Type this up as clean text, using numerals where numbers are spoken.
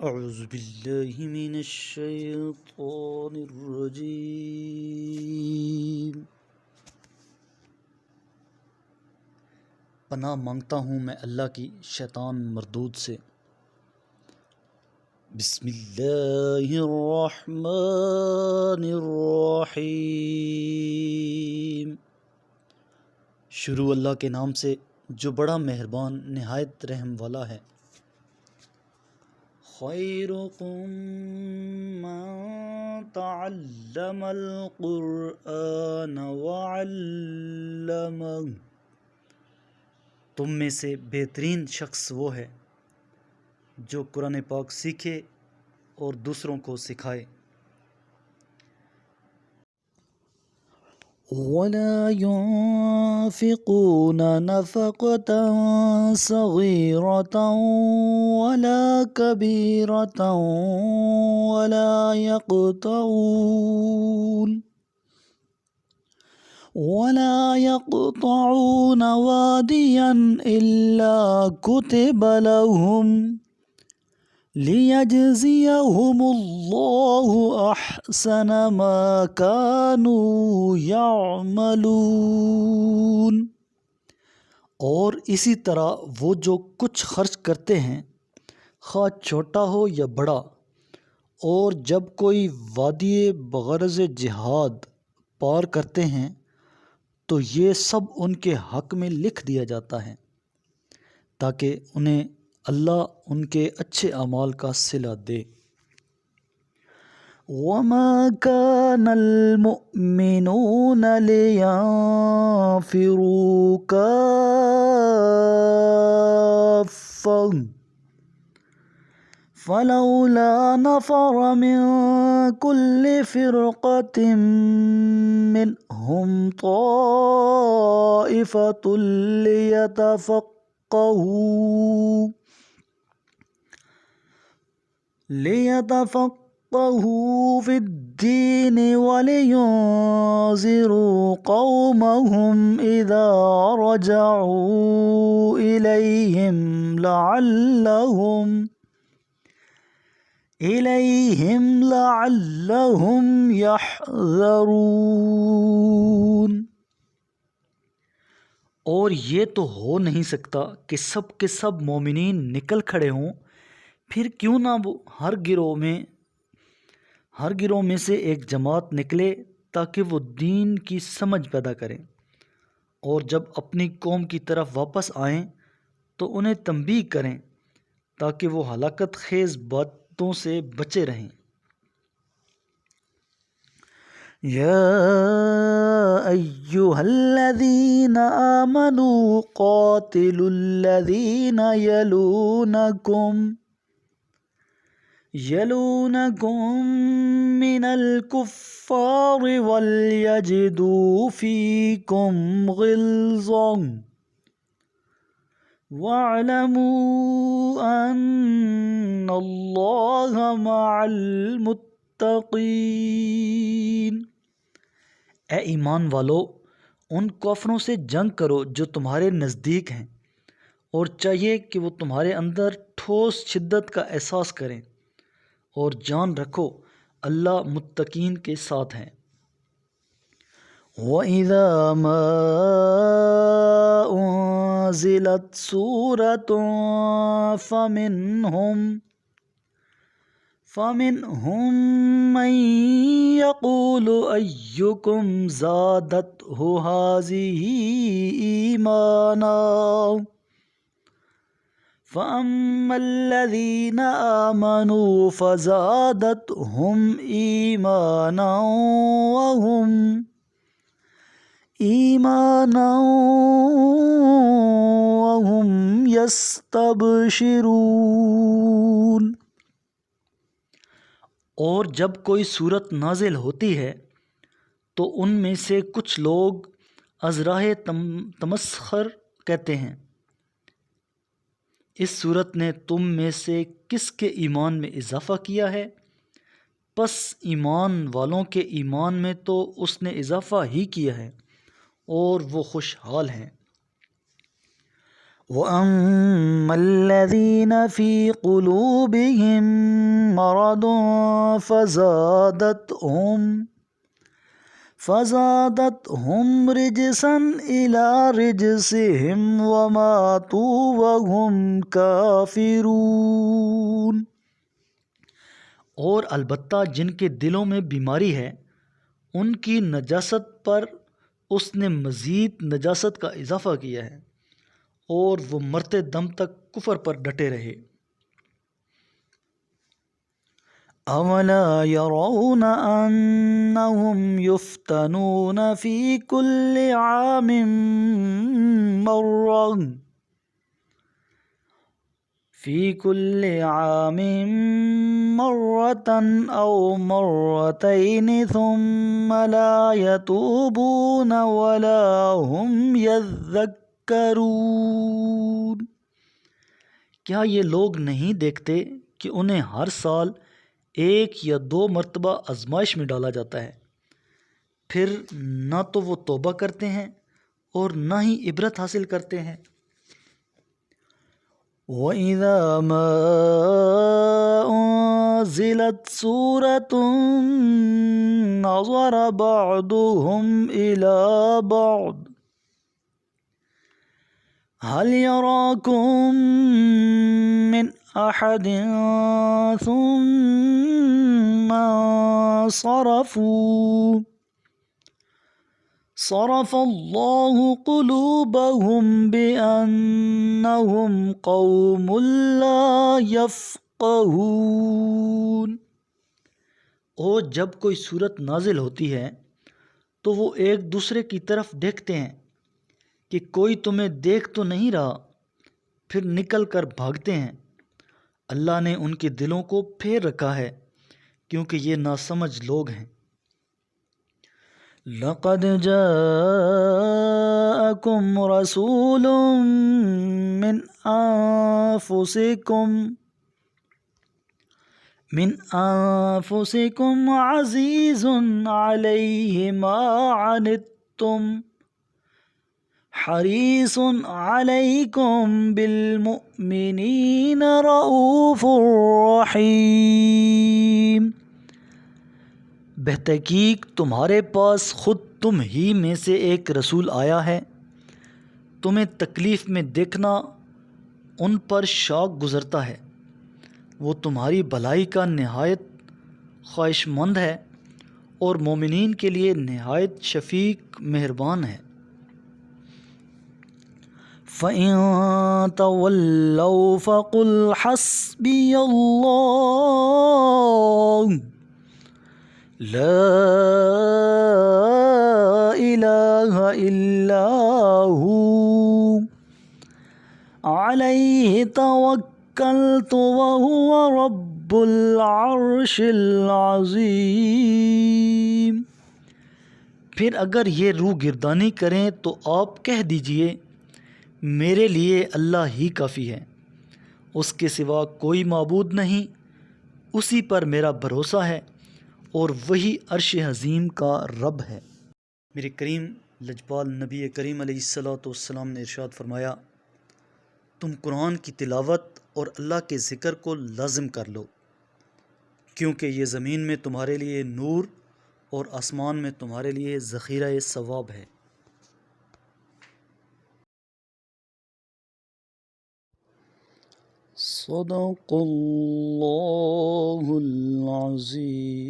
اعوذ باللہ من الشیطان الرجیم۔ پناہ مانگتا ہوں میں اللہ کی شیطان مردود سے۔ بسم اللہ الرحمن الرحیم۔ شروع اللہ کے نام سے جو بڑا مہربان نہایت رحم والا ہے۔ خیرکم من تعلم القرآن وعلمہ، تم میں سے بہترین شخص وہ ہے جو قرآن پاک سیکھے اور دوسروں کو سکھائے۔ وَلَا يُنفِقُونَ نَفَقَةً صَغِيرَةً وَلَا كَبِيرَةً وَلَا يَقْطَعُونَ وَادِيًا إِلَّا كُتِبَ لَهُمْ لِيَجْزِيَهُمُ اللَّهُ أَحْسَنَ مَا كَانُوا يَعْمَلُونَ۔ اور اسی طرح وہ جو کچھ خرچ کرتے ہیں، خواہ چھوٹا ہو یا بڑا، اور جب کوئی وادی بغرض جہاد پار کرتے ہیں تو یہ سب ان کے حق میں لکھ دیا جاتا ہے تاکہ انہیں اللہ ان کے اچھے اعمال کا صلہ دے۔ وَمَا كَانَ الْمُؤْمِنُونَ لِيَنفِرُوا كَافَّةً فَلَوْلَا نَفَرَ مِن كُلِّ فِرْقَةٍ مِّنْهُمْ طَائِفَةٌ لِيَتَفَقَّهُوا فِي الدِّينِ وَلِيُنذِرُوا قَوْمَهُمْ إِذَا رَجَعُوا إِلَيْهِمْ لَعَلَّهُمْ يَحْذَرُونَ۔ اور یہ تو ہو نہیں سکتا کہ سب کے سب مومنین نکل کھڑے ہوں، پھر کیوں نہ وہ ہر گروہ میں سے ایک جماعت نکلے تاکہ وہ دین کی سمجھ پیدا کریں، اور جب اپنی قوم کی طرف واپس آئیں تو انہیں تنبیہ کریں تاکہ وہ ہلاکت خیز باتوں سے بچے رہیں۔ یا ایھا الذین آمنوا قاتلوا الذین یلونکم من الکفار ولیجدوا فیکم غلظۃ وَاعْلَمُوا أَنَّ اللَّهَ مَعَ الْمُتَّقِينَ۔ اے ایمان والو، ان کافروں سے جنگ کرو جو تمہارے نزدیک ہیں، اور چاہیے کہ وہ تمہارے اندر ٹھوس شدت کا احساس کریں، اور جان رکھو اللہ متقین کے ساتھ ہیں۔ وَإِذَا مَا أُنزِلَتْ سُورَةٌ فَمِنْهُمْ مَنْ يَقُولُ أَيُّكُمْ زَادَتْهُ هَٰذِهِ إِيمَانًا فَأَمَّا الَّذِينَ آمَنُوا فَزَادَتْهُمْ إِيمَانًا وَهُمْ يَسْتَبْشِرُونَ۔ اور جب کوئی صورت نازل ہوتی ہے تو ان میں سے کچھ لوگ از راہ تمسخر کہتے ہیں، اس صورت نے تم میں سے کس کے ایمان میں اضافہ کیا ہے؟ پس ایمان والوں کے ایمان میں تو اس نے اضافہ ہی کیا ہے، اور وہ خوشحال ہیں۔ وَأَمَّا الَّذِينَ فِي قُلُوبِهِم مَّرَضٌ فَزَادَتْهُمْ رِجْسًا إِلَىٰ رِجْسِهِمْ وَمَاتُوا وَهُمْ كَافِرُونَ۔ اور البتہ جن کے دلوں میں بیماری ہے ان کی نجاست پر اس نے مزید نجاست کا اضافہ کیا ہے اور وہ مرتے دم تک کفر پر ڈٹے رہے۔ أَوَلَا يَرَوْنَ أَنَّهُمْ يُفْتَنُونَ فِي كُلِّ عَامٍ مرة أو مرتين ثم لا يتوبون ولا هم يذكرون۔ کیا یہ لوگ نہیں دیکھتے کہ انہیں ہر سال 1 یا 2 مرتبہ آزمائش میں ڈالا جاتا ہے، پھر نہ تو وہ توبہ کرتے ہیں اور نہ ہی عبرت حاصل کرتے ہیں۔ وَإِذَا مَا أُنزِلَتْ سُورَةٌ نَظَرَ بَعْضُهُمْ إِلَى بَعْضٍ هَلْ يَرَاكُمْ مِنْ أَحَدٍ ثُمَّ صَرَفَ اللَّهُ قُلُوبَهُمْ بِأَنَّهُمْ قَوْمٌ لَا يَفْقَهُونَ۔ اور جب کوئی صورت نازل ہوتی ہے تو وہ ایک دوسرے کی طرف دیکھتے ہیں کہ کوئی تمہیں دیکھ تو نہیں رہا، پھر نکل کر بھاگتے ہیں۔ اللہ نے ان کے دلوں کو پھیر رکھا ہے کیونکہ یہ ناسمجھ لوگ ہیں۔ لَقَدْ جَاءَكُمْ رَسُولٌ مِّنْ أَنفُسِكُمْ عَزِيزٌ عَلَيْهِ مَا عَنِتُّمْ حَرِيصٌ عَلَيْكُمْ بِالْمُؤْمِنِينَ رَءُوفٌ رَحِيمٌ۔ بتحقیق تمہارے پاس خود تم ہی میں سے ایک رسول آیا ہے، تمہیں تکلیف میں دیکھنا ان پر شوق گزرتا ہے، وہ تمہاری بھلائی کا نہایت خواہش مند ہے اور مومنین کے لیے نہایت شفیق مہربان ہے۔ فَإِن تَوَلَّوْا فَقُلْ حَسْبِيَ اللَّهُ لَا إِلَٰهَ إِلَّا هُوَ عَلَيْهِ تَوَكَّلْتُ وَهُوَ رَبُّ الْعَرْشِ الْعَظِيمِ۔ پھر اگر یہ روح گردانی کریں تو آپ کہہ دیجئے میرے لیے اللہ ہی کافی ہے، اس کے سوا کوئی معبود نہیں، اسی پر میرا بھروسہ ہے اور وہی عرش عظیم کا رب ہے۔ میرے کریم لجپال نبی کریم علیہ الصلوۃ والسلام نے ارشاد فرمایا، تم قرآن کی تلاوت اور اللہ کے ذکر کو لازم کر لو، کیونکہ یہ زمین میں تمہارے لیے نور اور آسمان میں تمہارے لیے ذخیرہ ثواب ہے۔ صدق اللہ العظیم۔